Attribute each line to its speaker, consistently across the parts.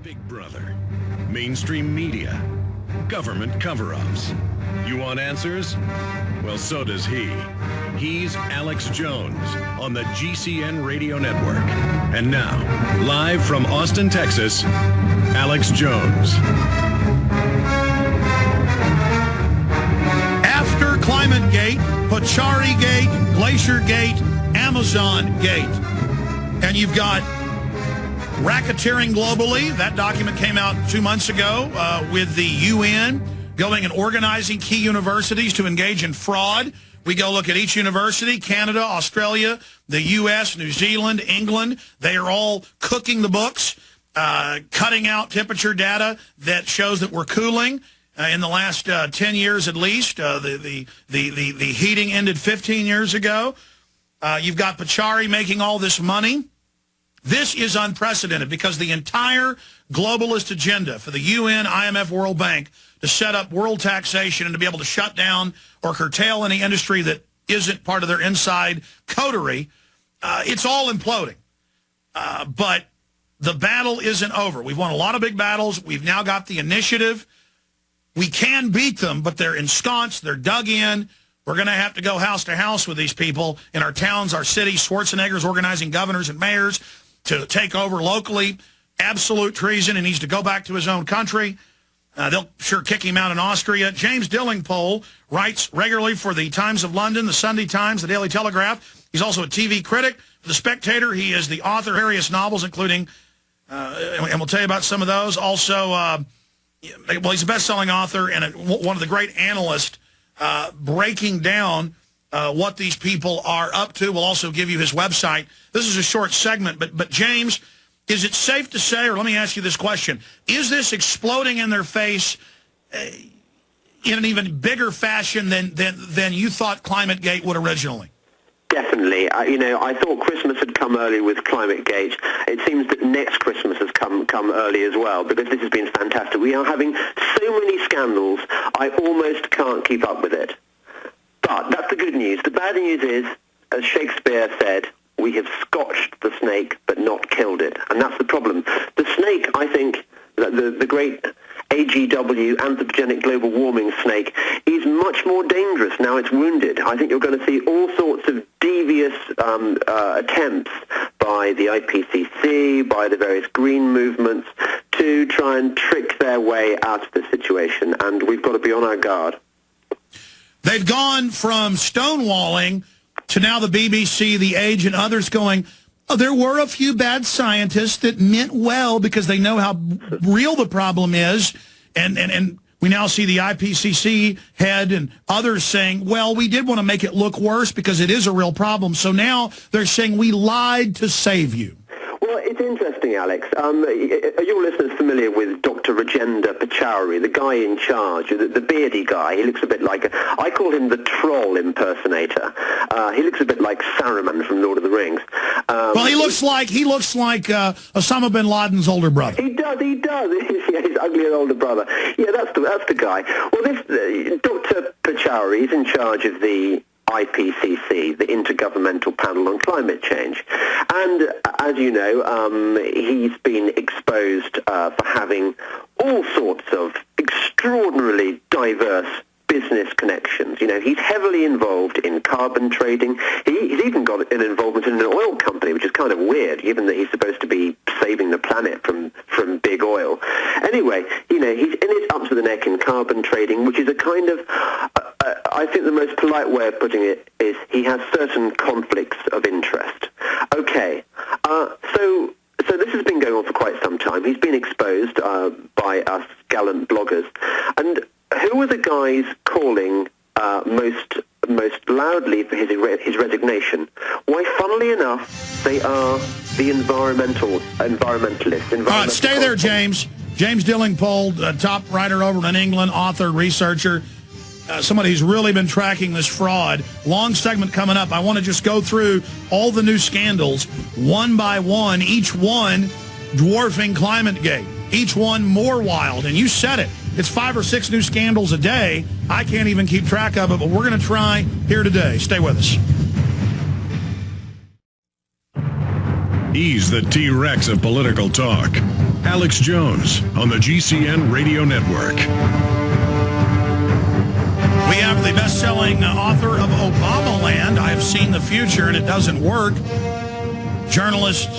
Speaker 1: Big Brother, mainstream media, government cover-ups. You want answers? Well, so does he. He's Alex Jones on the GCN Radio Network. And now, live from Austin, Texas, Alex Jones.
Speaker 2: After Climate Gate, Pachari Gate, Glacier Gate, Amazon Gate, and you've got racketeering globally. That document came out 2 months ago with the UN going and organizing key universities to engage in fraud. We go look at each university, Canada, Australia, the U.S., New Zealand, England. They are all cooking the books, cutting out temperature data that shows that we're cooling. In the last 10 years at least, the heating ended 15 years ago. You've got Pachari making all this money. This is unprecedented because the entire globalist agenda for the UN, IMF, World Bank to set up world taxation and to be able to shut down or curtail any industry that isn't part of their inside coterie, it's all imploding. But the battle isn't over. We've won a lot of big battles. We've now got the initiative. We can beat them, but they're ensconced. They're dug in. We're going to have to go house to house with these people in our towns, our cities. Schwarzenegger's organizing governors and mayors to take over locally. Absolute treason. He needs to go back to his own country. They'll sure kick him out in Austria. James Delingpole writes regularly for the Times of London, the Sunday Times, the Daily Telegraph. He's also a TV critic for The Spectator. He is the author of various novels, including, and we'll tell you about some of those. Also, well, he's a best-selling author and one of the great analysts breaking down what these people are up to. We'll also give you his website. This is a short segment, but James, is it safe to say, or let me ask you this question, is this exploding in their face in an even bigger fashion than you thought Climate Gate would originally?
Speaker 3: Definitely. I thought Christmas had come early with Climate Gate. It seems that next Christmas has come early as well, because this has been fantastic. We are having so many scandals, I almost can't keep up with it. But that's the good news. The bad news is, as Shakespeare said, we have scotched the snake but not killed it. And that's the problem. The snake, I think, the great AGW, anthropogenic global warming snake, is much more dangerous now it's wounded. I think you're going to see all sorts of devious attempts by the IPCC, by the various green movements, to try and trick their way out of the situation. And we've got to be on our guard.
Speaker 2: They've gone from stonewalling to now the BBC, The Age, and others going, oh, there were a few bad scientists that meant well because they know how real the problem is. And we now see the IPCC head and others saying, well, we did want to make it look worse because it is a real problem. So now they're saying we lied to save you.
Speaker 3: Well, it's interesting, Alex. Are your listeners familiar with Dr. Rajendra Pachauri, the guy in charge, the beardy guy? He looks a bit like, I call him the troll impersonator. He looks a bit like Saruman from Lord of the Rings.
Speaker 2: Well, he looks like Osama bin Laden's older brother.
Speaker 3: He does. Yeah, his ugly older brother. Yeah, that's the guy. Well, this Dr. Pachauri is in charge of the IPCC, the Intergovernmental Panel on Climate Change. And as you know, he's been exposed for having all sorts of extraordinarily diverse business connections. You know, he's heavily involved in carbon trading. He's even got an involvement in an oil company, which is kind of weird, given that he's supposed to be saving the planet from big oil. Anyway, you know, he's in his up to the neck in carbon trading, which is a kind of, I think the most polite way of putting it is he has certain conflicts of interest. Okay, so this has been going on for quite some time. He's been exposed by us gallant bloggers. And who are the guys calling most loudly for his resignation? Why, funnily enough, they are the environmentalists. All
Speaker 2: right, stay there, James. James Delingpole, top writer over in England, author, researcher, somebody who's really been tracking this fraud. Long segment coming up. I want to just go through all the new scandals one by one, each one dwarfing Climate Gate, each one more wild. And you said it. It's 5 or 6 new scandals a day. I can't even keep track of it, but we're going to try here today. Stay with us.
Speaker 1: He's the T-Rex of political talk. Alex Jones on the GCN Radio Network.
Speaker 2: We have the best-selling author of Obamaland, I Have Seen the Future and It Doesn't Work, journalist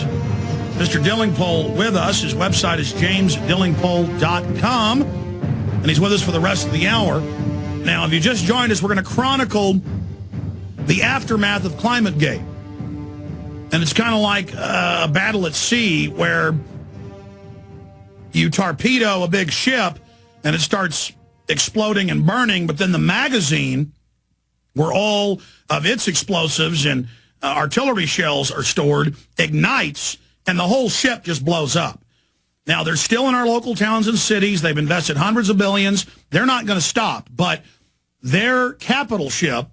Speaker 2: Mr. Delingpole with us. His website is jamesdelingpole.com, and he's with us for the rest of the hour. Now, if you just joined us, we're going to chronicle the aftermath of ClimateGate. And it's kind of like a battle at sea where you torpedo a big ship and it starts exploding and burning, but then the magazine where all of its explosives and artillery shells are stored ignites, and the whole ship just blows up. Now, they're still in our local towns and cities. They've invested hundreds of billions. They're not going to stop, but their capital ship,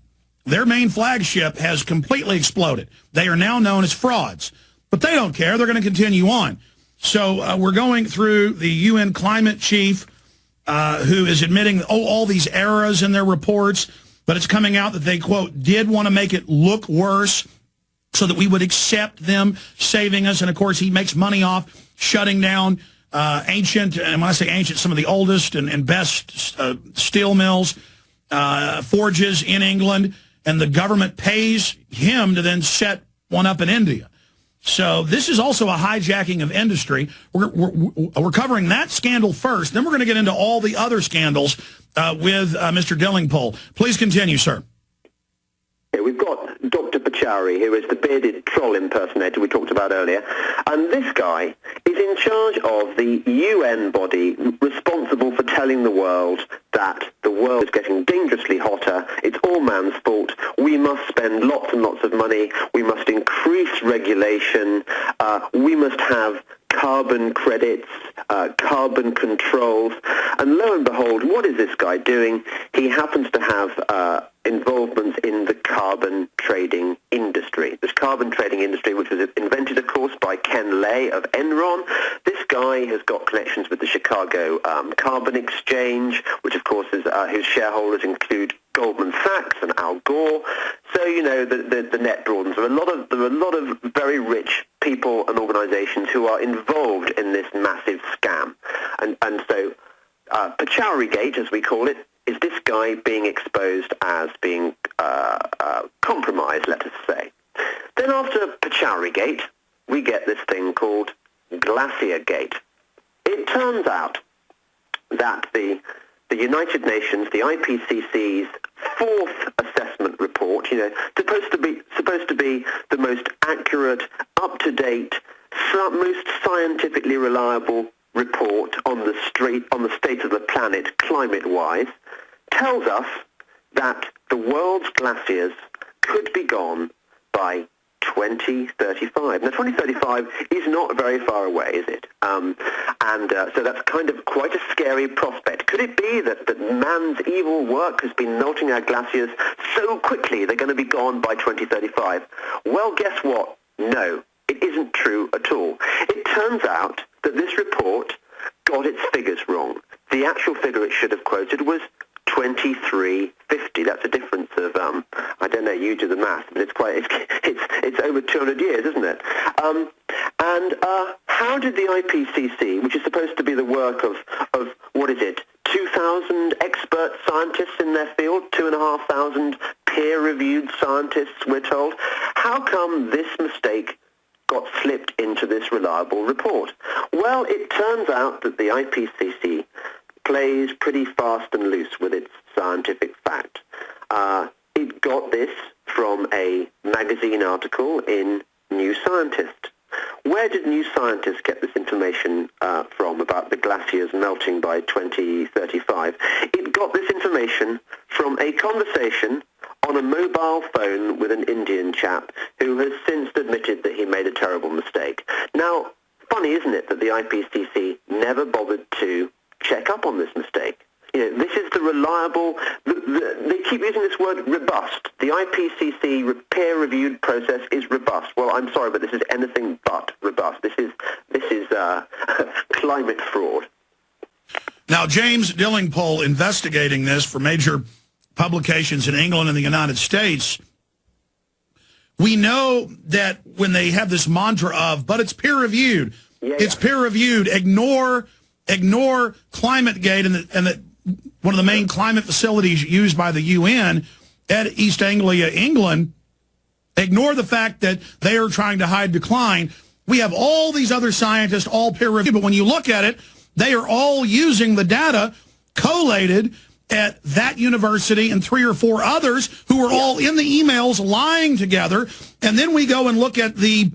Speaker 2: their main flagship, has completely exploded. They are now known as frauds, but they don't care. They're going to continue on. So we're going through the UN climate chief, who is admitting, all these errors in their reports, but it's coming out that they, quote, did want to make it look worse so that we would accept them saving us. And, of course, he makes money off shutting down ancient, and when I say ancient, some of the oldest and best steel mills, forges in England, and the government pays him to then set one up in India. So this is also a hijacking of industry. We're covering that scandal first. Then we're going to get into all the other scandals with Mr. Delingpole. Please continue, sir.
Speaker 3: Yeah, we've got Dr. Pachauri, who is the bearded troll impersonator we talked about earlier. And this guy is in charge of the UN body responsible for telling the world that the world is getting dangerously hotter. It's all man's fault. We must spend lots and lots of money. We must increase regulation. We must have carbon credits, carbon controls. And lo and behold, what is this guy doing? He happens to have involvements in the carbon trading industry. This carbon trading industry, which was invented, of course, by Ken Lay of Enron. This guy has got connections with the Chicago Carbon Exchange, which, of course, is whose shareholders include Goldman Sachs and Al Gore. So, you know, the net broadens. There are a lot of very rich people and organizations who are involved in this massive scam. And so Pachauri Gate, as we call it, is this guy being exposed as being compromised, let us say. Then after Pachauri Gate, we get this thing called Glacier Gate. It turns out that the United Nations, the IPCC's fourth assessment report, you know, supposed to be the most accurate, up-to-date, most scientifically reliable report on the state of the planet climate-wise, tells us that the world's glaciers could be gone by 2035. Now, 2035 is not very far away, is it? So that's kind of quite a scary prospect. Could it be that man's evil work has been melting our glaciers so quickly they're going to be gone by 2035? Well, guess what? No, it isn't true at all. It turns out that this report got its figures wrong. The actual figure it should have quoted was 2350. That's a difference of I don't know. You do the math, but it's over 200 years, isn't it? And how did the IPCC, which is supposed to be the work of what is it, 2,000 expert scientists in their field, 2,500 peer-reviewed scientists, we're told, how come this mistake got slipped into this reliable report? Well, it turns out that the IPCC plays pretty fast and loose with its scientific fact. It got this from a magazine article in New Scientist. Where did New Scientist get this information from about the glaciers melting by 2035? It got this information from a conversation on a mobile phone with an Indian chap who has since admitted that he made a terrible mistake. Now, funny, isn't it, that the IPCC never bothered to check up on this mistake? You know, this is the reliable, they keep using this word robust. The IPCC peer-reviewed process is robust. Well, I'm sorry, but this is anything but robust. This is climate fraud.
Speaker 2: Now, James Delingpole, investigating this for major publications in England and the United States, we know that when they have this mantra of, but it's peer-reviewed, It's peer-reviewed. Ignore ClimateGate and that one of the main climate facilities used by the UN at East Anglia, England. Ignore the fact that they are trying to hide decline. We have all these other scientists, all peer-reviewed, but when you look at it, they are all using the data collated at that university and 3 or 4 others who are all in the emails lying together. And then we go and look at the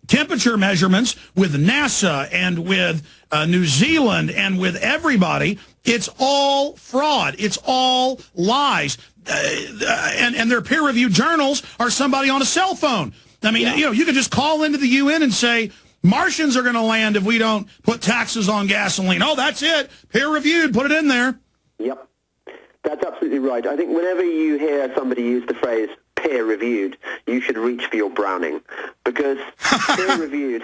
Speaker 2: temperature measurements with NASA and with New Zealand and with everybody. It's all fraud. It's all lies. And their peer-reviewed journals are somebody on a cell phone. I mean, you could just call into the UN and say, Martians are going to land if we don't put taxes on gasoline. Oh, that's it. Peer-reviewed. Put it in there.
Speaker 3: Yep. That's absolutely right. I think whenever you hear somebody use the phrase peer-reviewed, you should reach for your Browning. Because peer-reviewed,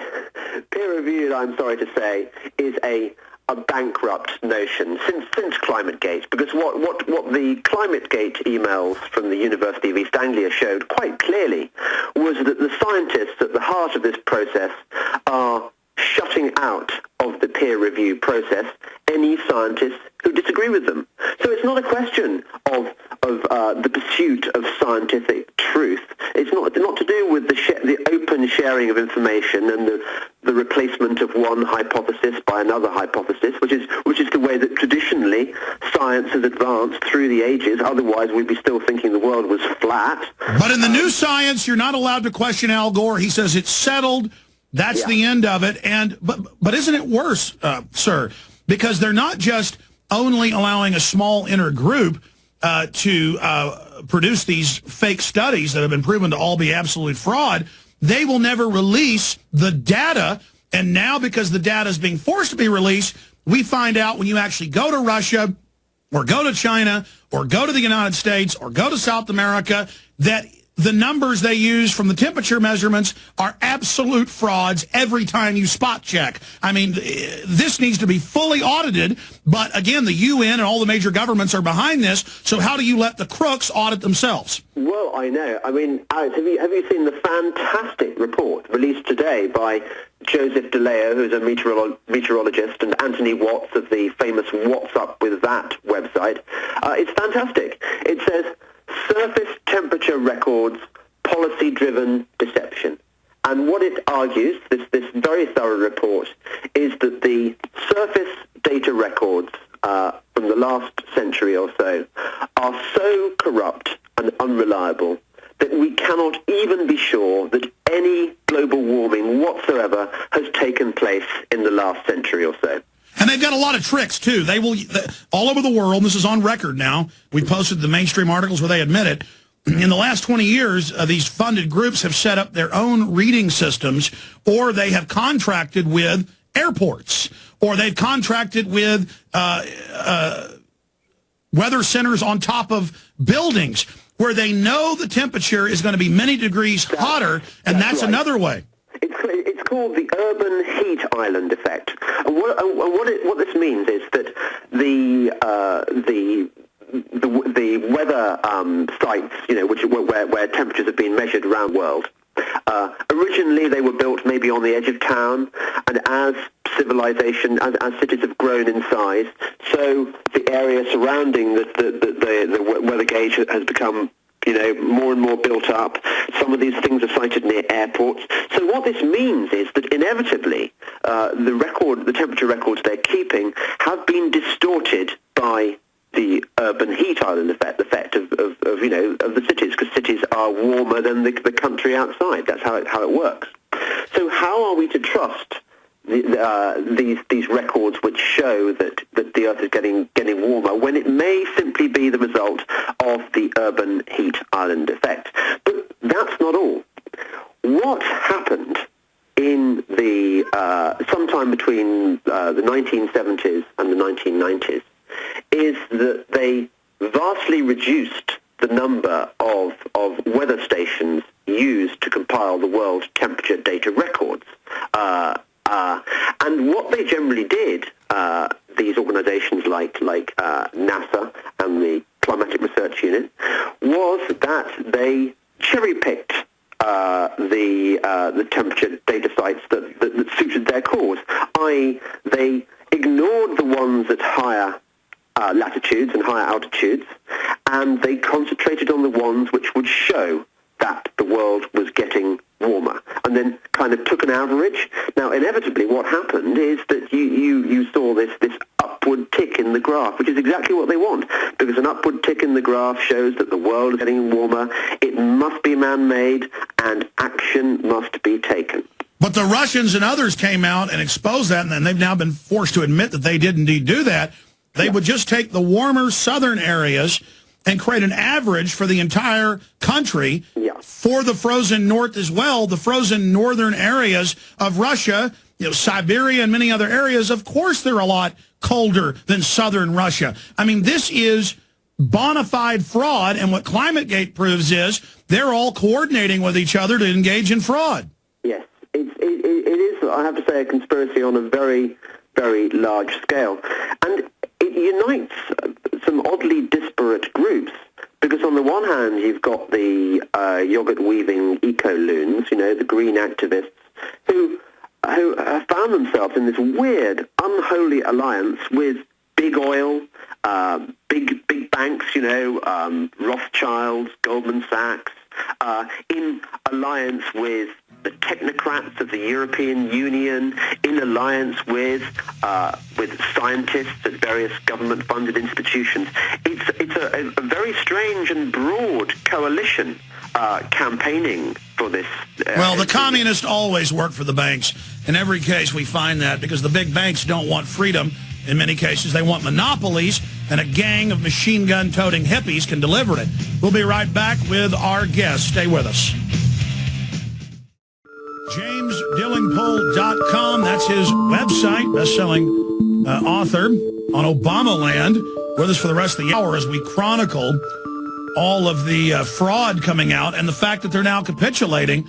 Speaker 3: I'm sorry to say, is a bankrupt notion since ClimateGate, because what the ClimateGate emails from the University of East Anglia showed quite clearly was that the scientists at the heart of this process are shutting out of the peer review process any scientists who disagree with them. So it's not a question of the pursuit of scientific truth. It's not to do with the open sharing of information and the replacement of one hypothesis by another hypothesis, which is the way that traditionally science has advanced through the ages. Otherwise, we'd be still thinking the world was flat.
Speaker 2: But in the new science, you're not allowed to question Al Gore. He says it's settled. That's the end of it. And but isn't it worse, sir? Because they're not just only allowing a small inner group to produce these fake studies that have been proven to all be absolute fraud. They will never release the data. And now, because the data is being forced to be released, we find out when you actually go to Russia or go to China or go to the United States or go to South America that the numbers they use from the temperature measurements are absolute frauds every time you spot check. I mean, this needs to be fully audited, but again, the UN and all the major governments are behind this, so how do you let the crooks audit themselves?
Speaker 3: Well, I know. I mean, Alex, have you seen the fantastic report released today by Joseph DeLeo, who's a meteorologist, and Anthony Watts of the famous What's Up With That website? It's fantastic. It says, surface temperature records, policy-driven deception. And what it argues, this very thorough report, is that the surface data records from the last century or so are so corrupt and unreliable that we cannot even be sure that any global warming whatsoever has taken place in the last century or so.
Speaker 2: And they've got a lot of tricks, too. They will, all over the world, and this is on record now, we posted the mainstream articles where they admit it, in the last 20 years, these funded groups have set up their own reading systems, or they have contracted with airports, or they've contracted with weather centers on top of buildings, where they know the temperature is going to be many degrees hotter, and that's right. Another way.
Speaker 3: It's called the urban heat island effect. And what this means is that the weather sites, where temperatures have been measured around the world, originally they were built maybe on the edge of town, and as civilization, as cities have grown in size, so the area surrounding the weather gauge has become more and more built up. Some of these things are sited near airports. So what this means is that inevitably the temperature records they're keeping have been distorted by the urban heat island effect of the cities, because cities are warmer than the country outside. That's how it works. So how are we to trust these records which show that the Earth is getting warmer, when it may simply be the result of the urban heat island effect? But that's not all. What happened in the sometime between the 1970s and the 1990s is that they vastly reduced the number of weather stations used to compile the world temperature data records. And what they generally did, these organizations like NASA and the Climatic Research Unit, was that they cherry-picked the temperature data sites that suited their cause. They ignored the ones at higher latitudes and higher altitudes, and they concentrated on the ones which would show that the world was getting warmer, and then kind of took an average. Now, inevitably, what happened is that you saw this upward tick in the graph, which is exactly what they want, because an upward tick in the graph shows that the world is getting warmer. It must be man-made, and action must be taken.
Speaker 2: But the Russians and others came out and exposed that, and then they've now been forced to admit that they did indeed do that. They would just take the warmer southern areas and create an average for the entire country for the frozen north as well. The frozen northern areas of Russia, Siberia and many other areas, of course they're a lot colder than southern Russia. I mean, this is bona fide fraud, and what ClimateGate proves is they're all coordinating with each other to engage in fraud.
Speaker 3: Yes, it is, I have to say, a conspiracy on a very, very large scale. And it unites some oddly disparate groups, because on the one hand you've got the yogurt-weaving eco-loons, the green activists, who have found themselves in this weird, unholy alliance with big oil, big banks, Rothschilds, Goldman Sachs, in alliance with the technocrats of the European Union, in alliance with scientists at various government-funded institutions. It's a very strange and broad coalition campaigning for this.
Speaker 2: Well, the communists always work for the banks. In every case, we find that, because the big banks don't want freedom. In many cases, they want monopolies, and a gang of machine gun-toting hippies can deliver it. We'll be right back with our guest. Stay with us. JamesDelingpole.com, that's his website, best-selling author on Obamaland, with us for the rest of the hour as we chronicle all of the fraud coming out and the fact that they're now capitulating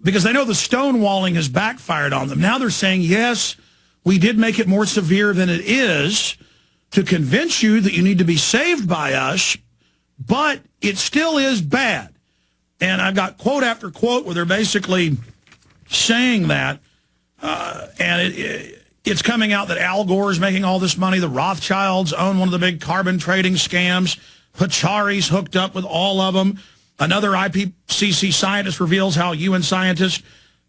Speaker 2: because they know the stonewalling has backfired on them. Now they're saying, yes, we did make it more severe than it is to convince you that you need to be saved by us, but it still is bad. And I've got quote after quote where they're basically saying that, and it's coming out that Al Gore is making all this money. The Rothschilds own one of the big carbon trading scams. Pachari's hooked up with all of them. Another IPCC scientist reveals how UN scientists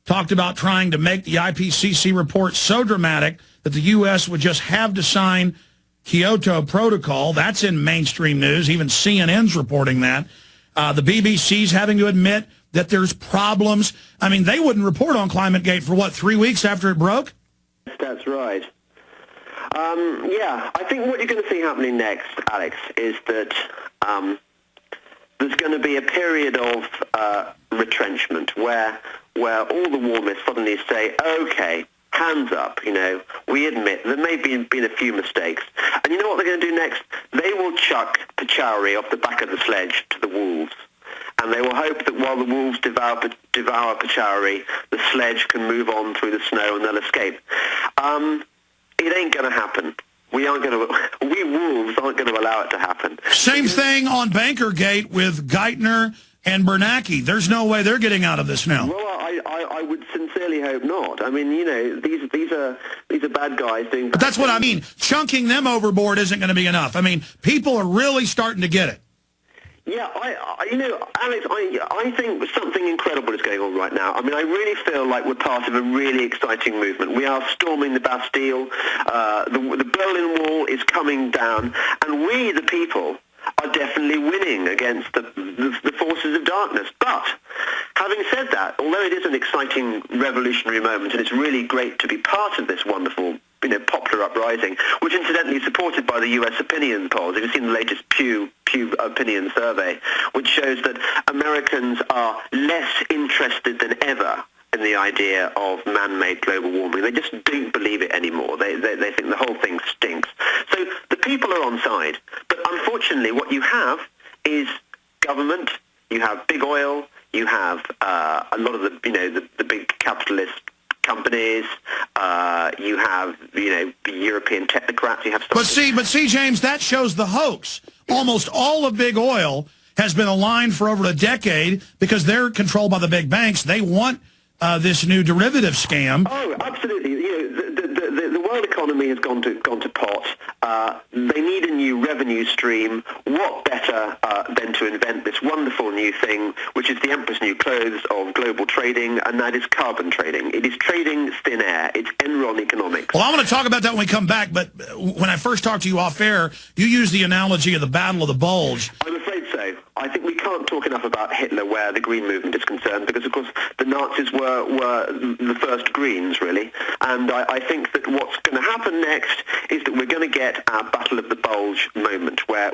Speaker 2: talked about trying to make the IPCC report so dramatic that the U.S. would just have to sign Kyoto Protocol. That's in mainstream news. Even CNN's reporting that. The BBC's having to admit that there's problems. I mean, they wouldn't report on ClimateGate for, 3 weeks after it broke?
Speaker 3: That's right. Yeah, I think what you're going to see happening next, Alex, is that there's going to be a period of retrenchment where all the warmists suddenly say, okay, hands up, we admit there may have been a few mistakes. And you know what they're going to do next? They will chuck Pachauri off the back of the sledge to the wolves. And they will hope that while the wolves devour Pachauri, the sledge can move on through the snow and they'll escape. It ain't going to happen. We wolves aren't going to allow it to happen.
Speaker 2: Same thing on Bankergate with Geithner and Bernanke. There's no way they're getting out of this now.
Speaker 3: Well, I would sincerely hope not. I mean, these are bad guys doing bad
Speaker 2: But that's what I
Speaker 3: things.
Speaker 2: mean. Chunking them overboard isn't going to be enough. I mean, people are really starting to get it.
Speaker 3: Yeah, Alex, I think something incredible is going on right now. I mean, I really feel like we're part of a really exciting movement. We are storming the Bastille. The Berlin Wall is coming down, and we, the people, are definitely winning against the forces of darkness. But having said that, although it is an exciting revolutionary moment, and it's really great to be part of this wonderful popular uprising, which incidentally is supported by the U.S. opinion polls. Have you seen the latest Pew opinion survey, which shows that Americans are less interested than ever in the idea of man-made global warming. They just don't believe it anymore. They think the whole thing stinks. So the people are on side. But unfortunately, what you have is government, you have big oil, you have a lot of the big capitalist companies, you have the European technocrats. You have
Speaker 2: but see, James, that shows the hoax. Almost all of big oil has been aligned for over a decade because they're controlled by the big banks. They want this new derivative scam.
Speaker 3: Oh, absolutely. You know, the world economy has gone to pot. They need a new revenue stream. What better than to invent this wonderful new thing, which is the emperor's new clothes of global trading, and that is carbon trading. It is trading thin air. It's Enron economics.
Speaker 2: Well, I want to talk about that when we come back, but when I first talked to you off air, you used the analogy of the Battle of the Bulge.
Speaker 3: I'm afraid so. I think we can't talk enough about Hitler where the Green Movement is concerned, because, of course, the Nazis were the first Greens, really. And I think that what's going to happen next is that we're going to get our Battle of the Bulge moment, where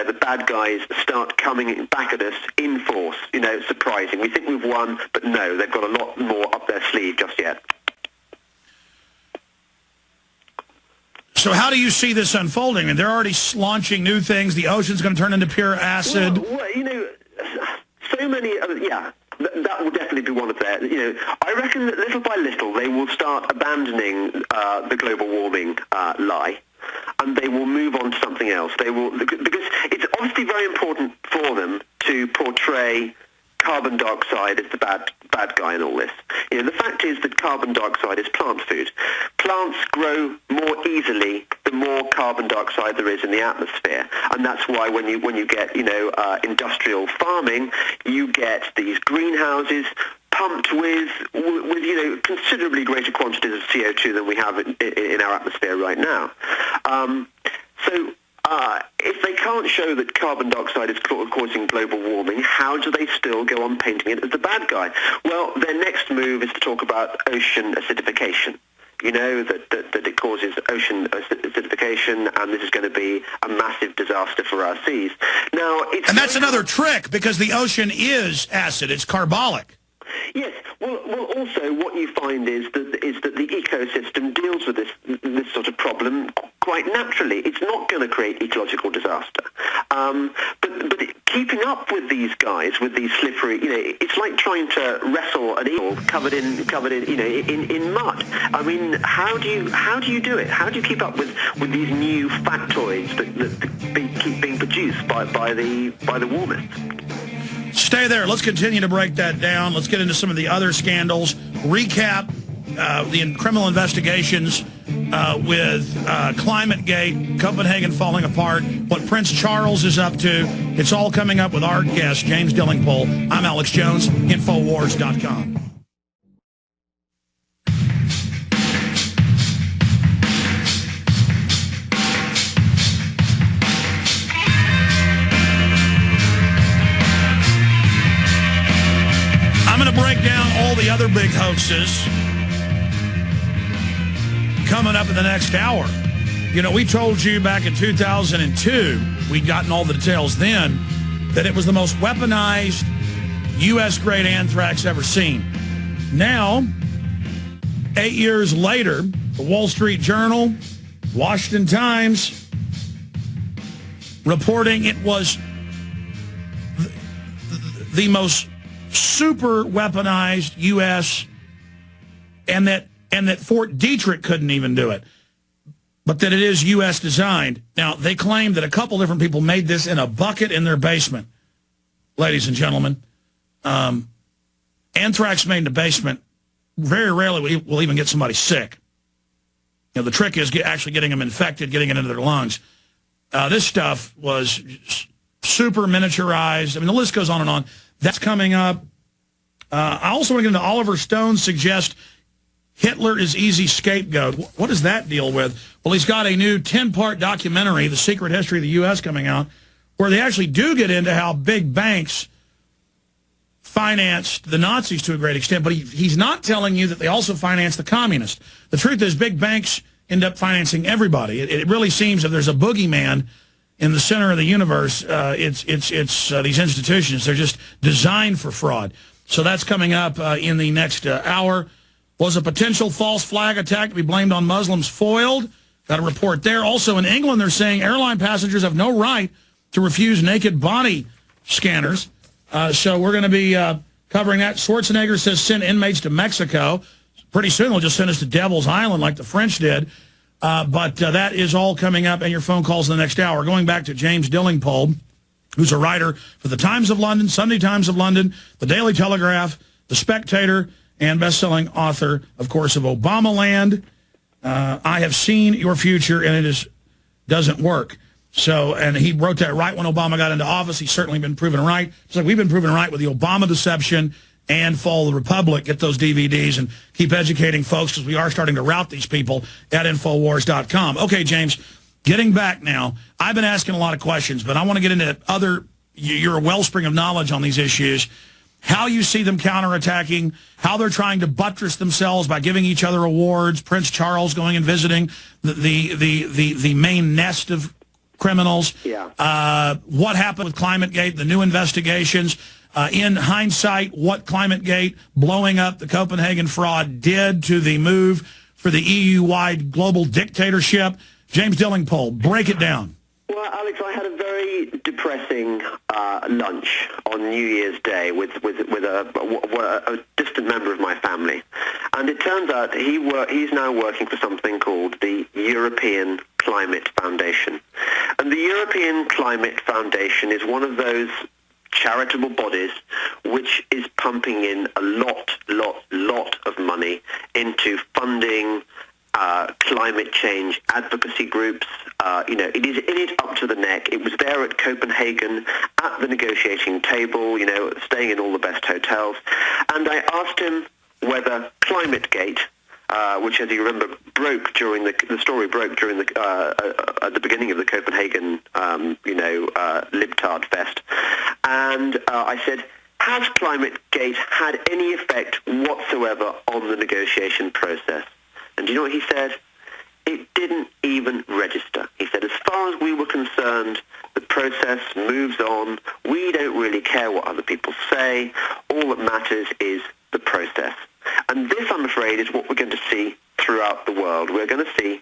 Speaker 3: the bad guys start coming back at us in force. You know, surprising. We think we've won, but no, they've got a lot more up their sleeve just yet.
Speaker 2: So how do you see this unfolding? I mean, they're already launching new things. The ocean's going to turn into pure acid.
Speaker 3: Well, you know, so many, yeah, that will definitely be one of their, you know, I reckon that little by little they will start abandoning the global warming lie, and they will move on to something else. They will, because it's obviously very important for them to portray carbon dioxide as the bad guy in all this. You know, the fact is that carbon dioxide is plant food. Plants grow more easily the more carbon dioxide there is in the atmosphere, and that's why when you get, you know, industrial farming, you get these greenhouses pumped with you know, considerably greater quantities of CO2 than we have in our atmosphere right now. If they can't show that carbon dioxide is causing global warming, how do they still go on painting it as the bad guy? Well, their next move is to talk about ocean acidification. You know, that it causes ocean acidification, and this is going to be a massive disaster for our seas. Now,
Speaker 2: and that's another trick, because the ocean is acid. It's carbolic.
Speaker 3: Yes. Well, also what you find is that the ecosystem deals with this sort of problem quite naturally. It's not going to create ecological disaster. But keeping up with these guys, with these slippery, you know, it's like trying to wrestle an eel covered in you know, in mud. I mean, how do you do it? How do you keep up with these new factoids that keep being produced by the warmists?
Speaker 2: Stay there. Let's continue to break that down. Let's get into some of the other scandals. Recap the criminal investigations with ClimateGate, Copenhagen falling apart, what Prince Charles is up to. It's all coming up with our guest, James Delingpole. I'm Alex Jones, Infowars.com. I'm going to break down all the other big hoaxes coming up in the next hour. You know, we told you back in 2002, we'd gotten all the details then, that it was the most weaponized U.S.-grade anthrax ever seen. Now, 8 years later, the Wall Street Journal, Washington Times, reporting it was the most super weaponized U.S. and that Fort Detrick couldn't even do it, but that it is U.S. designed. Now, they claim that a couple different people made this in a bucket in their basement. Ladies and gentlemen, anthrax made in the basement very rarely will even get somebody sick. You know, the trick is actually getting them infected, getting it into their lungs. This stuff was super miniaturized. I mean, the list goes on and on. That's coming up. I also want to get into Oliver Stone suggest Hitler is easy scapegoat. What does that deal with? Well, he's got a new 10-part documentary, The Secret History of the U.S., coming out, where they actually do get into how big banks financed the Nazis to a great extent, but he's not telling you that they also financed the communists. The truth is big banks end up financing everybody. It really seems if there's a boogeyman in the center of the universe, it's these institutions. They're just designed for fraud. So that's coming up in the next hour. Was a potential false flag attack to be blamed on Muslims foiled? Got a report there. Also in England, they're saying airline passengers have no right to refuse naked body scanners. So we're going to be covering that. Schwarzenegger says send inmates to Mexico. Pretty soon they'll just send us to Devil's Island like the French did. But that is all coming up, and your phone calls in the next hour. Going back to James Delingpole, who's a writer for the Times of London, Sunday Times of London, the Daily Telegraph, the Spectator, and best-selling author, of course, of Obamaland. I have seen your future, and it doesn't work. So, and he wrote that right when Obama got into office. He's certainly been proven right. It's like we've been proven right with the Obama deception and Fall of the Republic. Get those DVDs and keep educating folks, because we are starting to route these people at Infowars.com. Okay, James, getting back now, I've been asking a lot of questions, but I want to get into you're a wellspring of knowledge on these issues, how you see them counterattacking, how they're trying to buttress themselves by giving each other awards, Prince Charles going and visiting the main nest of criminals.
Speaker 3: Yeah.
Speaker 2: What happened with ClimateGate, the new investigations. In hindsight, what ClimateGate, blowing up the Copenhagen fraud, did to the move for the EU-wide global dictatorship. James Delingpole, break it down.
Speaker 3: Well, Alex, I had a very depressing lunch on New Year's Day with a distant member of my family, and it turns out he's now working for something called the European Climate Foundation, and the European Climate Foundation is one of those charitable bodies which is pumping in a lot of money into funding climate change advocacy groups. It is in it up to the neck. It was there at Copenhagen at the negotiating table, staying in all the best hotels. And I asked him whether ClimateGate, which, as you remember, the story broke during at the beginning of the Copenhagen, libtard fest. And I said, has ClimateGate had any effect whatsoever on the negotiation process? And do you know what he said? It didn't even register. He said, as far as we were concerned, the process moves on. We don't really care what other people say. All that matters is the process. And this, I'm afraid, is what we're going to see throughout the world. We're going to see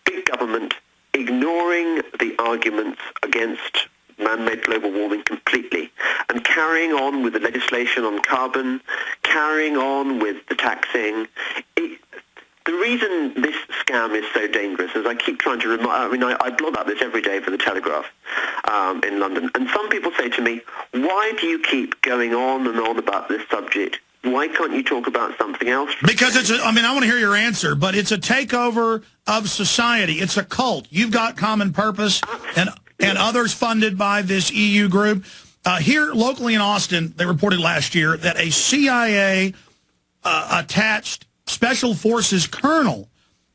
Speaker 3: big government ignoring the arguments against man-made global warming completely and carrying on with the legislation on carbon, carrying on with the taxing. The reason this scam is so dangerous, as I keep trying to remind, I blog about this every day for the Telegraph in London, and some people say to me, why do you keep going on and on about this subject? Why can't you talk about something else?
Speaker 2: Because I want to hear your answer, but it's a takeover of society. It's a cult. You've got Common Purpose and others funded by this EU group. Here locally in Austin, they reported last year that a CIA attached Special Forces colonel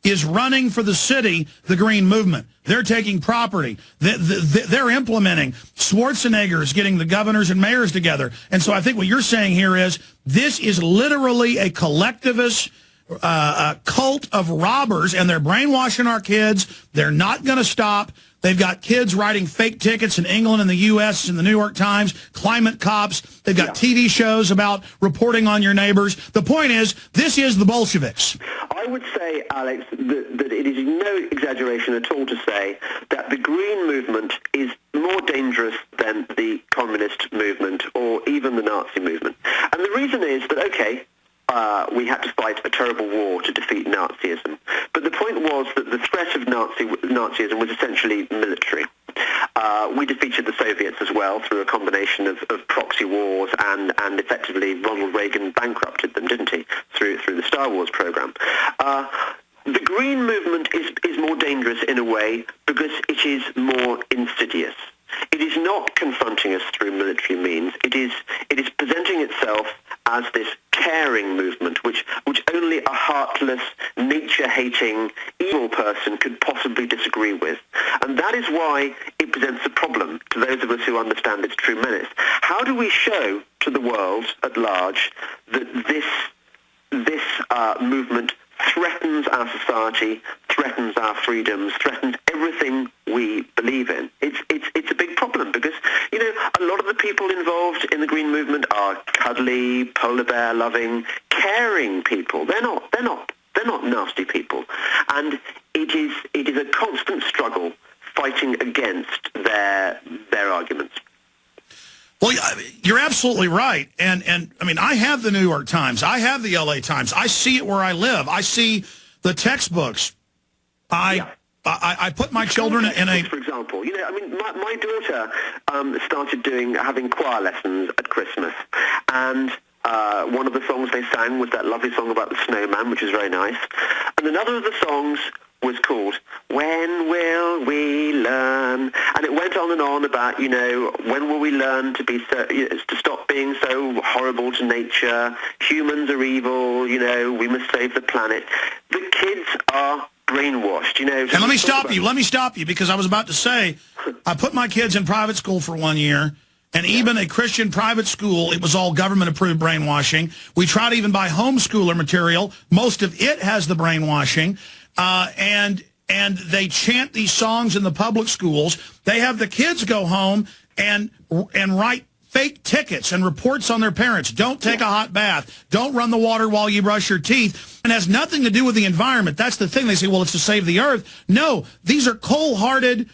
Speaker 2: is running for the city, the Green Movement. They're taking property. They're implementing. Schwarzenegger is getting the governors and mayors together. And so I think what you're saying here is this is literally a collectivist cult of robbers, and they're brainwashing our kids. They're not going to stop. They've got kids writing fake tickets in England and the U.S. in the New York Times, climate cops. They've got TV shows about reporting on your neighbors. The point is, this is the Bolsheviks.
Speaker 3: I would say, Alex, that it is no exaggeration at all to say that the Green Movement is more dangerous than the communist movement or even the Nazi movement. And the reason is that, okay, we had to fight a terrible war to defeat Nazism. But the point was that the threat of Nazism was essentially military. We defeated the Soviets as well through a combination of proxy wars, and effectively Ronald Reagan bankrupted them, didn't he, through the Star Wars program. The Green Movement is more dangerous in a way because it is more insidious. It is not confronting us through military means. It is presenting itself as this caring movement, which only a heartless, nature-hating, evil person could possibly disagree with. And that is why it presents a problem to those of us who understand its true menace. How do we show to the world at large that this movement threatens our society, threatens our freedoms, threatens everything we believe in? It's a big problem because, a lot of the people involved in the Green Movement are cuddly, polar bear loving, caring people. They're not nasty people. And it is a constant struggle fighting against their arguments.
Speaker 2: Well, you're absolutely right. And I have the New York Times. I have the LA Times. I see it where I live. I see the textbooks. I I put my children in a...
Speaker 3: For example, you know, I mean, my daughter started having choir lessons at Christmas, and one of the songs they sang was that lovely song about the snowman, which is very nice, and another of the songs was called When Will We Learn? And it went on about, you know, when will we learn to stop being so horrible to nature? Humans are evil, you know, we must save the planet. The kids are brainwashed, you know.
Speaker 2: And let me stop you, because I was about to say, I put my kids in private school for 1 year, and even a Christian private school, it was all government-approved brainwashing. We tried to even buy homeschooler material. Most of it has the brainwashing. And they chant these songs in the public schools. They have the kids go home and write fake tickets and reports on their parents. Don't take a hot bath. Don't run the water while you brush your teeth. And it has nothing to do with the environment. That's the thing. They say, well, it's to save the earth. No, these are cold-hearted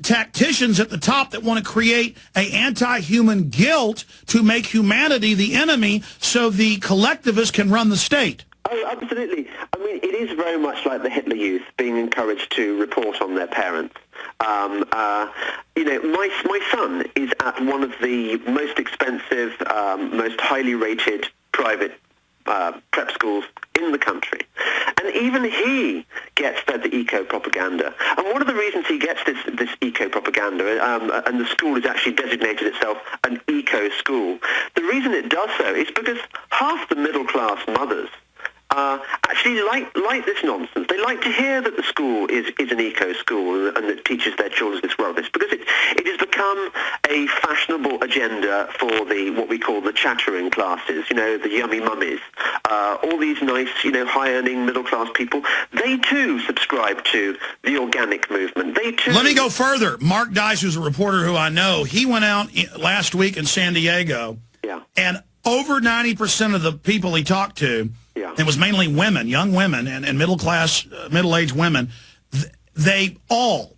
Speaker 2: tacticians at the top that want to create an anti-human guilt to make humanity the enemy so the collectivists can run the state.
Speaker 3: Oh, absolutely. I mean, it is very much like the Hitler Youth being encouraged to report on their parents. You know, my son is at one of the most expensive, most highly rated private prep schools in the country. And even he gets fed the eco-propaganda. And one of the reasons he gets this eco-propaganda, and the school has actually designated itself an eco-school, the reason it does so is because half the middle-class mothers actually like this nonsense. They like to hear that the school is an eco-school and that teaches their children this wellness, because it has become a fashionable agenda for what we call the chattering classes, you know, the yummy mummies. All these nice, you know, high-earning middle-class people, they too subscribe to the organic movement. They too...
Speaker 2: Let me go further. Mark Dice, who's a reporter who I know, he went out last week in San Diego, and over 90% of the people he talked to, it was mainly women, young women, and middle-class, middle-aged women. They all,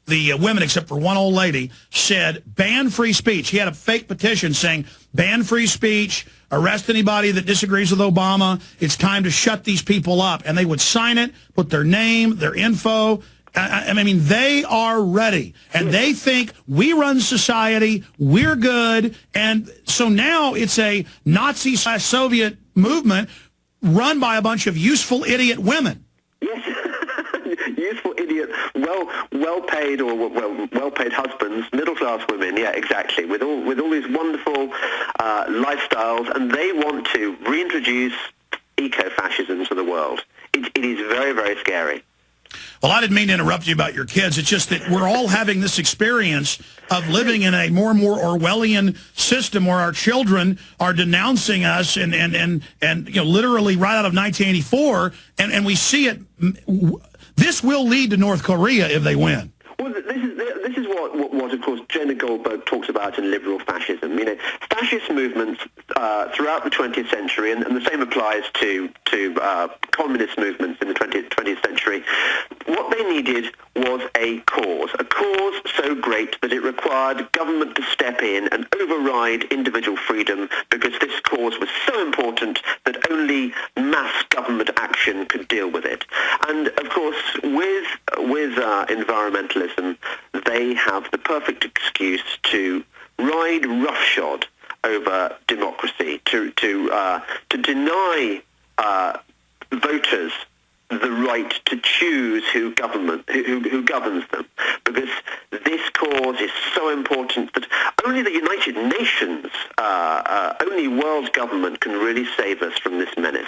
Speaker 2: the women except for one old lady, said ban free speech. He had a fake petition saying ban free speech, arrest anybody that disagrees with Obama. It's time to shut these people up. And they would sign it, put their name, their info. I mean, they are ready. And they think we run society, we're good. And so now it's a Nazi/Soviet movement run by a bunch of useful idiot women.
Speaker 3: Yes, useful idiot, well-paid or well-paid husbands, middle-class women. Yeah, exactly. With all these wonderful lifestyles, and they want to reintroduce eco-fascism to the world. It is very, very scary.
Speaker 2: Well, I didn't mean to interrupt you about your kids. It's just that we're all having this experience of living in a more and more Orwellian system where our children are denouncing us and you know, literally right out of 1984, and we see it. This will lead to North Korea if they win.
Speaker 3: Well, this is what of course, Jonah Goldberg talks about in liberal fascism. You know, fascist movements throughout the 20th century, and the same applies to communist movements in the 20th century. What they needed was a cause so great that it required government to step in and override individual freedom, because this cause was so important that only mass government action could deal with it. And of course, with environmentalism, they have the perfect excuse to ride roughshod over democracy, to deny voters the right to choose who governs them, because this cause is so important that only the United Nations, only world government can really save us from this menace.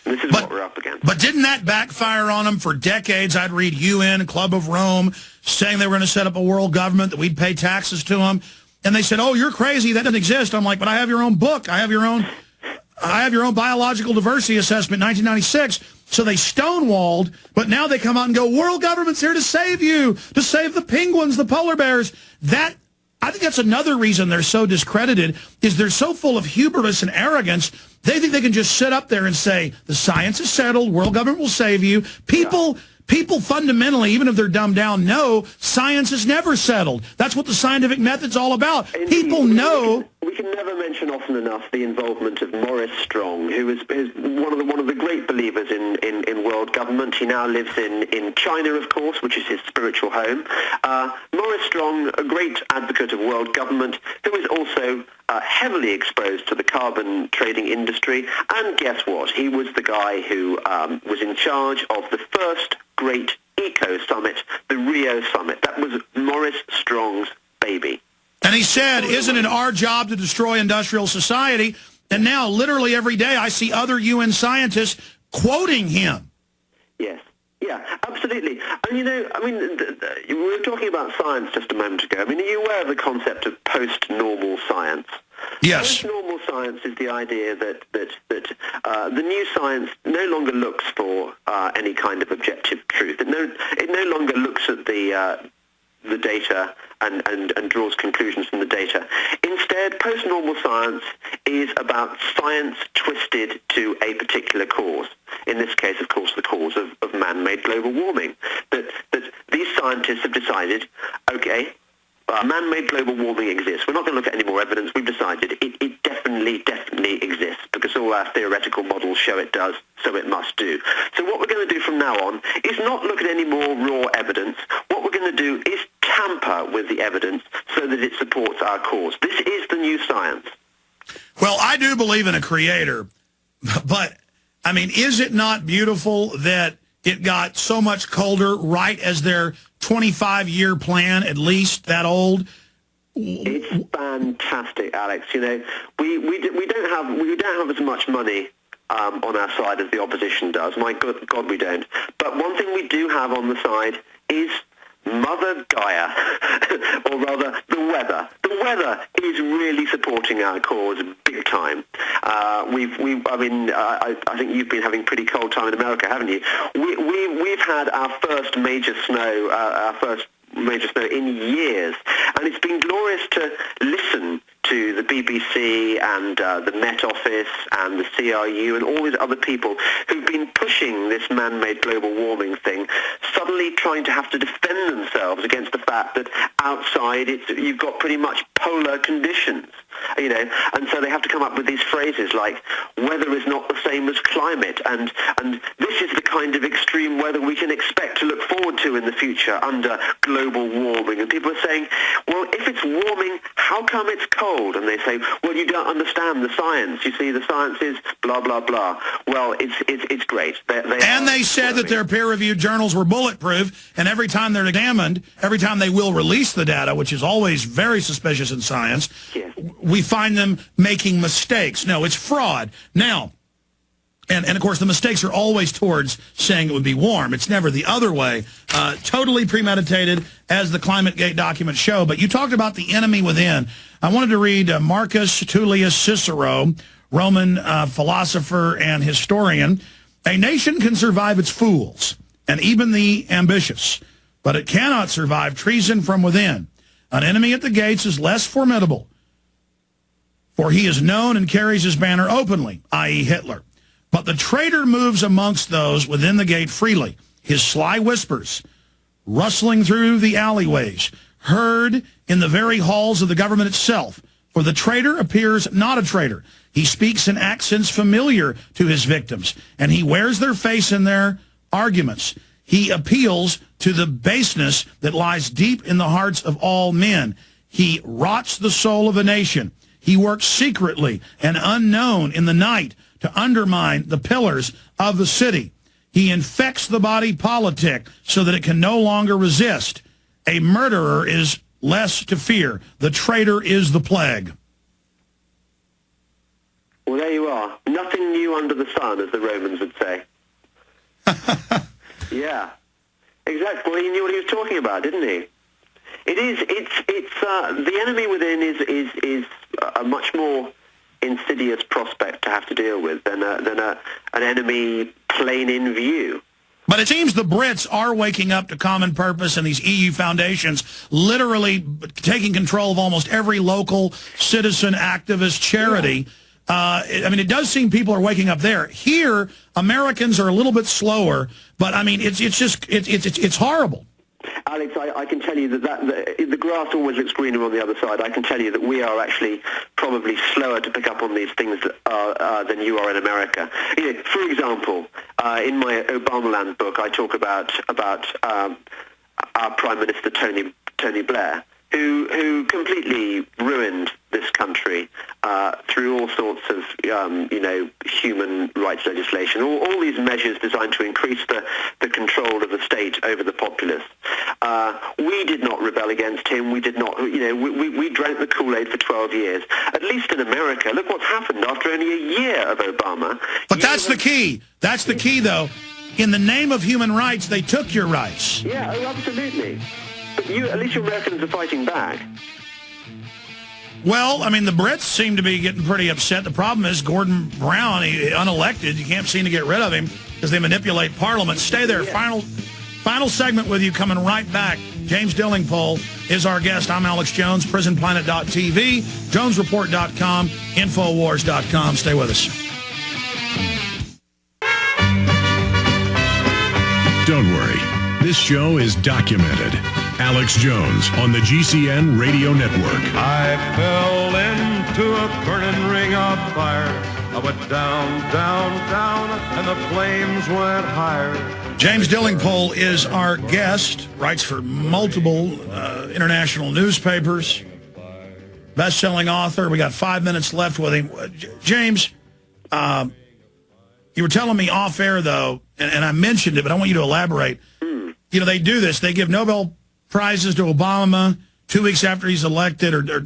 Speaker 3: And this is what we're up against.
Speaker 2: But didn't that backfire on them for decades? I'd read UN, Club of Rome, saying they were going to set up a world government, that we'd pay taxes to them. And they said, oh, you're crazy. That doesn't exist. I'm like, but I have your own book. I have your own biological diversity assessment, 1996. So they stonewalled, but now they come out and go, world government's here to save you, to save the penguins, the polar bears. I think that's another reason they're so discredited, is they're so full of hubris and arrogance. They think they can just sit up there and say, the science is settled, world government will save you. People fundamentally, even if they're dumbed down, know science is never settled. That's what the scientific method's all about. People know
Speaker 3: We can never mention often enough the involvement of Maurice Strong, who is one of the great believers in world government. He now lives in China, of course, which is his spiritual home. Maurice Strong, a great advocate of world government, who is also heavily exposed to the carbon trading industry. And guess what? He was the guy who was in charge of the first great eco summit, the Rio summit. That was Maurice Strong's baby.
Speaker 2: And he said, isn't it our job to destroy industrial society? And now, literally every day, I see other UN scientists quoting him.
Speaker 3: Yes. Yeah, absolutely. And, you know, I mean, we were talking about science just a moment ago. I mean, are you aware of the concept of post-normal science?
Speaker 2: Yes.
Speaker 3: Post-normal science is the idea that the new science no longer looks for any kind of objective truth. It no longer looks at the data and draws conclusions from the data. Instead, post-normal science is about science twisted to a particular cause. In this case, of course, the cause of man-made global warming. That these scientists have decided, okay, man-made global warming exists. We're not going to look at any more evidence. We've decided it definitely exists because all our theoretical models show it does, so it must do. So what we're going to do from now on is not look at any more raw evidence. What we're going to do is tamper with the evidence so that it supports our cause. This is the new science.
Speaker 2: Well, I do believe in a creator, but, I mean, is it not beautiful that it got so much colder right as their 25-year plan, at least that old?
Speaker 3: It's fantastic, Alex. You know, we don't have as much money on our side as the opposition does. My God, we don't. But one thing we do have on the side is Mother Gaia, or rather the weather. The weather is really supporting our cause big time. I think you've been having a pretty cold time in America, haven't you? We've had our first major snow, in years, and it's been glorious to listen to the BBC and the Met Office and the CRU and all these other people who've been pushing this man-made global warming thing, suddenly trying to have to defend themselves against the fact that outside you've got pretty much polar conditions, you know, and so they have to come up with these phrases like weather is not the same as climate, and this is the kind of extreme weather we can expect to look forward to in the future under global warming. And people are saying, well, if it's warming, how come it's cold? And they say, well, you don't understand the science. You see, the science is blah, blah, blah. Well, it's great.
Speaker 2: They said that their peer-reviewed journals were bulletproof, and every time they're examined, every time they will release the data, which is always very suspicious in science, yes, we find them making mistakes. No, it's fraud. Now, and of course, the mistakes are always towards saying it would be warm. It's never the other way. Totally premeditated, as the ClimateGate documents show. But you talked about the enemy within. I wanted to read Marcus Tullius Cicero, Roman philosopher and historian. A nation can survive its fools and even the ambitious, but it cannot survive treason from within. An enemy at the gates is less formidable, for he is known and carries his banner openly, i.e. Hitler. But the traitor moves amongst those within the gate freely. His sly whispers, rustling through the alleyways, heard in the very halls of the government itself. For the traitor appears not a traitor. He speaks in accents familiar to his victims, and he wears their face in their arguments. He appeals to the baseness that lies deep in the hearts of all men. He rots the soul of a nation. He works secretly and unknown in the night to undermine the pillars of the city. He infects the body politic so that it can no longer resist. A murderer is less to fear. The traitor is the plague.
Speaker 3: Well, there you are. Nothing new under the sun, as the Romans would say. Yeah, exactly. Well, he knew what he was talking about, didn't he? The enemy within is a much more insidious prospect to have to deal with than an enemy plain in view.
Speaker 2: But it seems the Brits are waking up to common purpose, and these EU foundations literally taking control of almost every local citizen activist charity. I mean, it does seem people are waking up there. Here, Americans are a little bit slower, but I mean, it's horrible.
Speaker 3: Alex, I can tell you that the grass always looks greener on the other side. I can tell you that we are actually probably slower to pick up on these things than you are in America. You know, for example, in my Obamaland book, I talk about our Prime Minister Tony Blair, who completely ruined this country through all sorts of human rights legislation, all these measures designed to increase the control of the state over the populace. We did not rebel against him. We did not, we drank the Kool-Aid for 12 years. At least in America, look what's happened after only a year of Obama.
Speaker 2: But that's the key. That's the key, though. In the name of human rights, they took your rights.
Speaker 3: Yeah, oh, absolutely. But at least you Americans are fighting back.
Speaker 2: Well, I mean, the Brits seem to be getting pretty upset. The problem is Gordon Brown, unelected. You can't seem to get rid of him because they manipulate Parliament. Stay there.
Speaker 3: Yeah.
Speaker 2: Final segment with you coming right back. James Delingpole is our guest. I'm Alex Jones, prisonplanet.tv, jonesreport.com, infowars.com. Stay with us.
Speaker 1: Don't worry. This show is documented. Alex Jones on the GCN Radio Network.
Speaker 4: I fell into a burning ring of fire. I went down, down, down, and the flames went higher.
Speaker 2: James Delingpole is our guest, writes for multiple international newspapers, best-selling author. We got 5 minutes left with him. James, you were telling me off-air, though, and I mentioned it, but I want you to elaborate. You know, they do this. They give Nobel Prizes to Obama 2 weeks after he's elected. They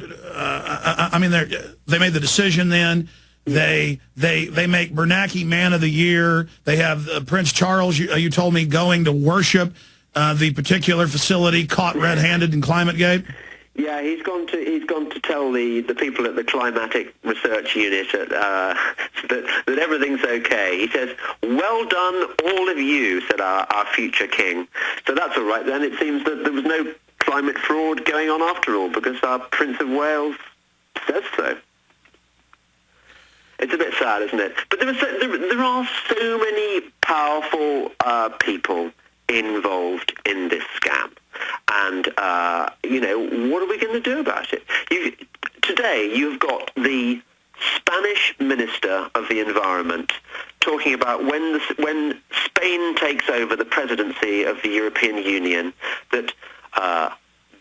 Speaker 2: made the decision then. They make Bernanke Man of the Year. They have Prince Charles, you told me, going to worship the particular facility caught red-handed in ClimateGate.
Speaker 3: Yeah, he's gone to tell the people at the Climatic Research Unit that everything's okay. He says, "Well done, all of you," said our future king. So that's all right then. It seems that there was no climate fraud going on after all, because our Prince of Wales says so. It's a bit sad, isn't it? But there are so many powerful people involved in this scam. And, what are we going to do about it? Today, you've got the Spanish Minister of the Environment talking about when Spain takes over the presidency of the European Union, that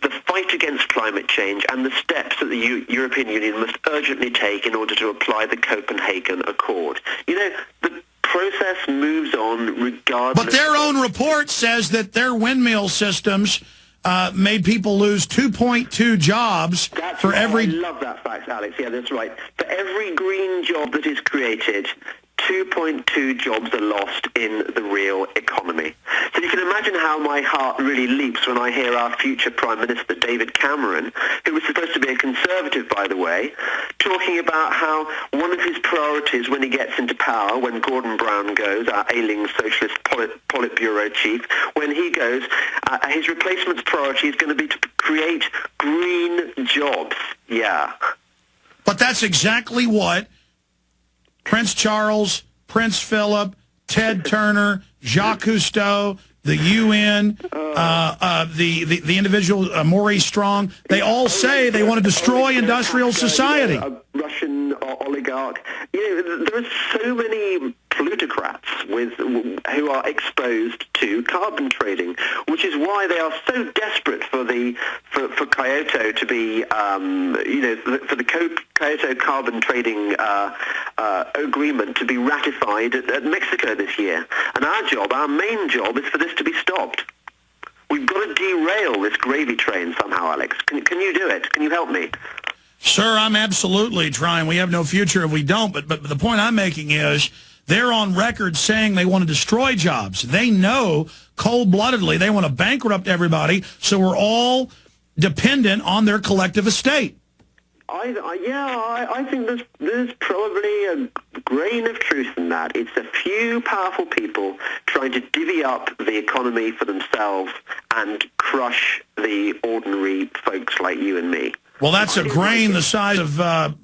Speaker 3: the fight against climate change and the steps that the European Union must urgently take in order to apply the Copenhagen Accord. The process moves on regardless.
Speaker 2: But their own report says that their windmill systems made people lose 2.2 jobs for every...
Speaker 3: I love that fact, Alex. Yeah, that's right. For every green job that is created, 2.2 jobs are lost in the real economy. So you can imagine how my heart really leaps when I hear our future Prime Minister, David Cameron, who was supposed to be a Conservative, by the way, talking about how one of his priorities when he gets into power, when Gordon Brown goes, our ailing socialist Politburo chief, when he goes, his replacement's priority is going to be to create green jobs. Yeah.
Speaker 2: But that's exactly what Prince Charles, Prince Philip, Ted Turner, Jacques Cousteau, the UN, the individual, Maurice Strong, they all say they want to destroy industrial society.
Speaker 3: A Russian oligarch. There are so many plutocrats who are exposed to carbon trading, which is why they are so desperate for Kyoto to be, for the Kyoto carbon trading agreement to be ratified at Mexico this year. And our main job is for this to be stopped. We've got to derail this gravy train somehow, Alex. Can you do it? Can you help me?
Speaker 2: Sir, I'm absolutely trying. We have no future if we don't. But the point I'm making is they're on record saying they want to destroy jobs. They know cold-bloodedly they want to bankrupt everybody, so we're all dependent on their collective estate.
Speaker 3: I think there's probably a grain of truth in that. It's a few powerful people trying to divvy up the economy for themselves and crush the ordinary folks like you and me.
Speaker 2: Well, that's a grain the size of, the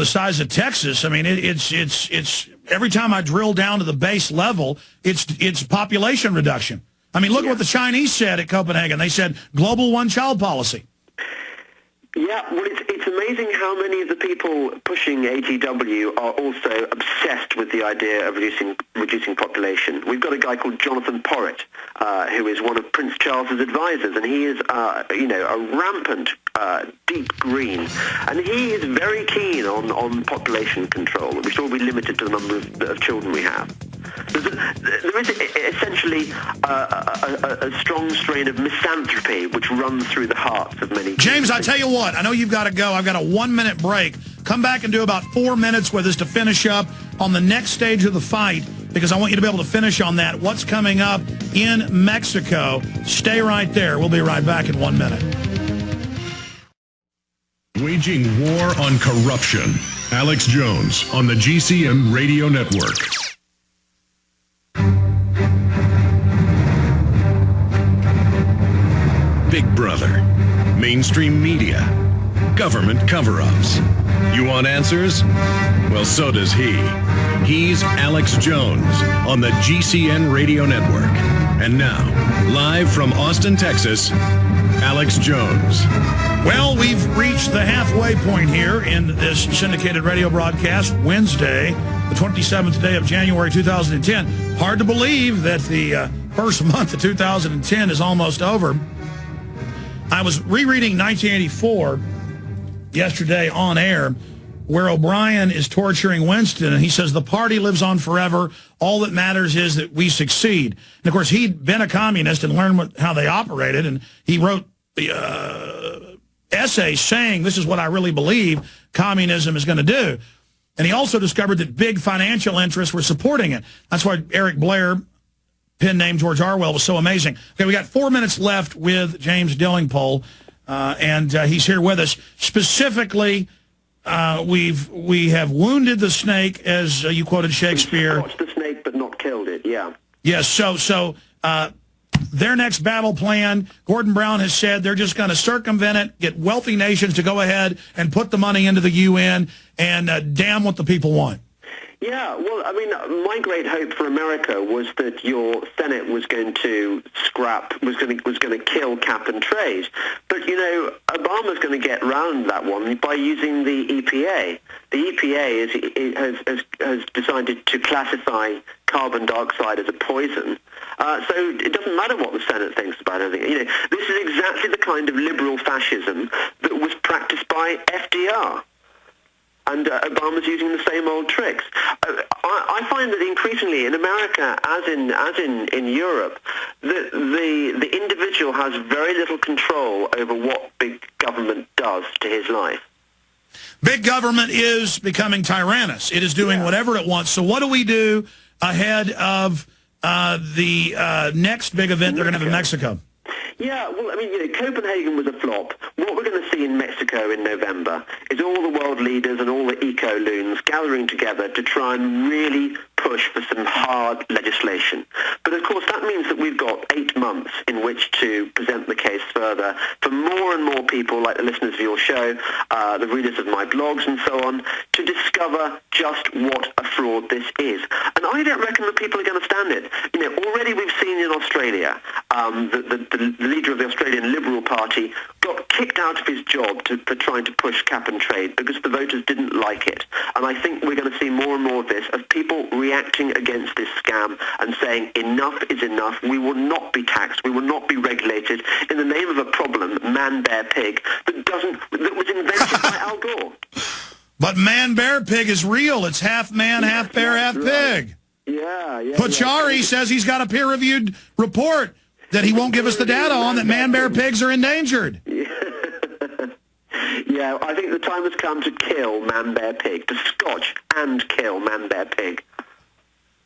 Speaker 2: size of Texas. I mean, it's every time I drill down to the base level, it's population reduction. I mean, look at what the Chinese said at Copenhagen. They said global one-child policy.
Speaker 3: Yeah, well, it's amazing how many of the people pushing AGW are also obsessed with the idea of reducing population. We've got a guy called Jonathan Porritt, who is one of Prince Charles's advisors, and he is, a rampant deep green, and he is very keen on population control. We should all be limited to the number of children we have. There is essentially a strong strain of misanthropy which runs through the hearts of many people.
Speaker 2: James, I tell you what, I know you've got to go. I've got a 1-minute break. Come back and do about 4 minutes with us to finish up on the next stage of the fight, because I want you to be able to finish on that. What's coming up in Mexico? Stay right there. We'll be right back in 1 minute.
Speaker 1: Waging war on corruption. Alex Jones on the GCN Radio Network. Big Brother, mainstream media, government cover-ups. You want answers? Well, so does he. He's Alex Jones on the GCN Radio Network. And now, live from Austin, Texas, Alex Jones.
Speaker 2: Well, we've reached the halfway point here in this syndicated radio broadcast, Wednesday, the 27th day of January 2010. Hard to believe that the first month of 2010 is almost over. I was rereading 1984 yesterday on air, where O'Brien is torturing Winston, and he says the party lives on forever. All that matters is that we succeed. And, of course, he'd been a communist and learned how they operated, and he wrote the essay saying this is what I really believe communism is going to do. And he also discovered that big financial interests were supporting it. That's why Eric Blair, pen name George Orwell, was so amazing. Okay, we got 4 minutes left with James Delingpole, and he's here with us. Specifically, we have wounded the snake, as you quoted Shakespeare.
Speaker 3: Watched the snake but not killed it, yeah.
Speaker 2: Yes, so their next battle plan, Gordon Brown has said they're just going to circumvent it, get wealthy nations to go ahead and put the money into the UN, and damn what the people want.
Speaker 3: Yeah, well, I mean, my great hope for America was that your Senate was going to was going to kill cap and trade. But, you know, Obama's going to get around that one by using the EPA. The EPA has decided to classify carbon dioxide as a poison. So it doesn't matter what the Senate thinks about it. You know, this is exactly the kind of liberal fascism that was practiced by FDR. And Obama's using the same old tricks. I find that increasingly in America, as in Europe, the individual has very little control over what big government does to his life.
Speaker 2: Big government is becoming tyrannous. It is doing whatever it wants. So what do we do ahead of the next big event they're going to have in Mexico?
Speaker 3: Yeah, well, I mean, you know, Copenhagen was a flop. What we're going to see in Mexico in November is all the world leaders and all the eco-loons gathering together to try and really push for some hard legislation. But, of course, that means that we've got 8 months in which to present the case further for more and more people, like the listeners of your show, the readers of my blogs and so on, to discover just what a fraud this is. And I don't reckon that people are going to stand it. You know, already we've seen in Australia the leader of the Australian Liberal Party got kicked out of his job for trying to push cap and trade because the voters didn't like it. And I think we're going to see more and more of this, of people reacting against this scam and saying enough is enough. We will not be taxed. We will not be regulated in the name of a problem, man, bear, pig, that was invented by Al Gore.
Speaker 2: But man, bear, pig is real. It's half man, half bear, half pig.
Speaker 3: Yeah.
Speaker 2: Pachari says he's got a peer-reviewed report that he won't give us the data on that man, bear, pigs are endangered.
Speaker 3: Yeah, I think the time has come to kill man, bear, pig, to scotch and kill man, bear, pig.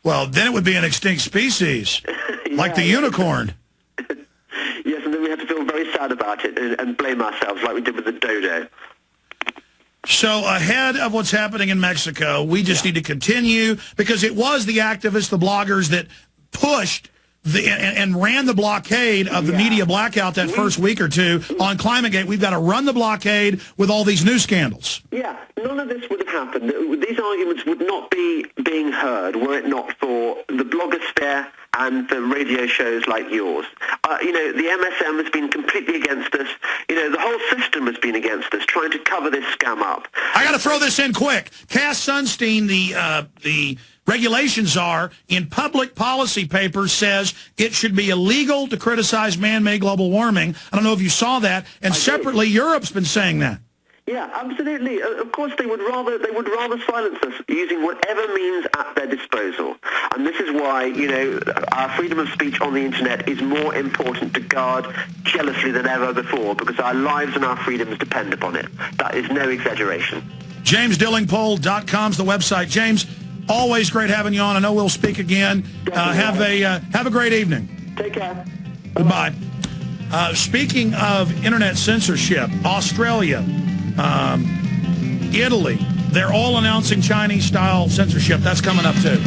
Speaker 2: Well, then it would be an extinct species, like the unicorn.
Speaker 3: Yes, and then we have to feel very sad about it and blame ourselves like we did with the dodo.
Speaker 2: So ahead of what's happening in Mexico, we just need to continue, because it was the activists, the bloggers that pushed and ran the blockade of the media blackout that first week or two on ClimateGate. We've got to run the blockade with all these news scandals. Yeah,
Speaker 3: none of this would have happened. These arguments would not be being heard were it not for the blogosphere and the radio shows like yours. You know, the MSM has been completely against us. You know, the whole system has been against us, trying to cover this scam up.
Speaker 2: I got to throw this in quick. Cass Sunstein, the regulations are in public policy papers, says it should be illegal to criticize man-made global warming. I don't know if you saw that. And separately, Europe's been saying that.
Speaker 3: Yeah, absolutely. Of course, they would rather silence us using whatever means at their disposal. And this is why, you know, our freedom of speech on the internet is more important to guard jealously than ever before, because our lives and our freedoms depend upon it. That is no exaggeration.
Speaker 2: JamesDelingpole.com's the website. James, always great having you on. I know we'll speak again. Have a great evening.
Speaker 3: Take care.
Speaker 2: Goodbye. Speaking of internet censorship, Australia, Italy, they're all announcing Chinese-style censorship. That's coming up, too.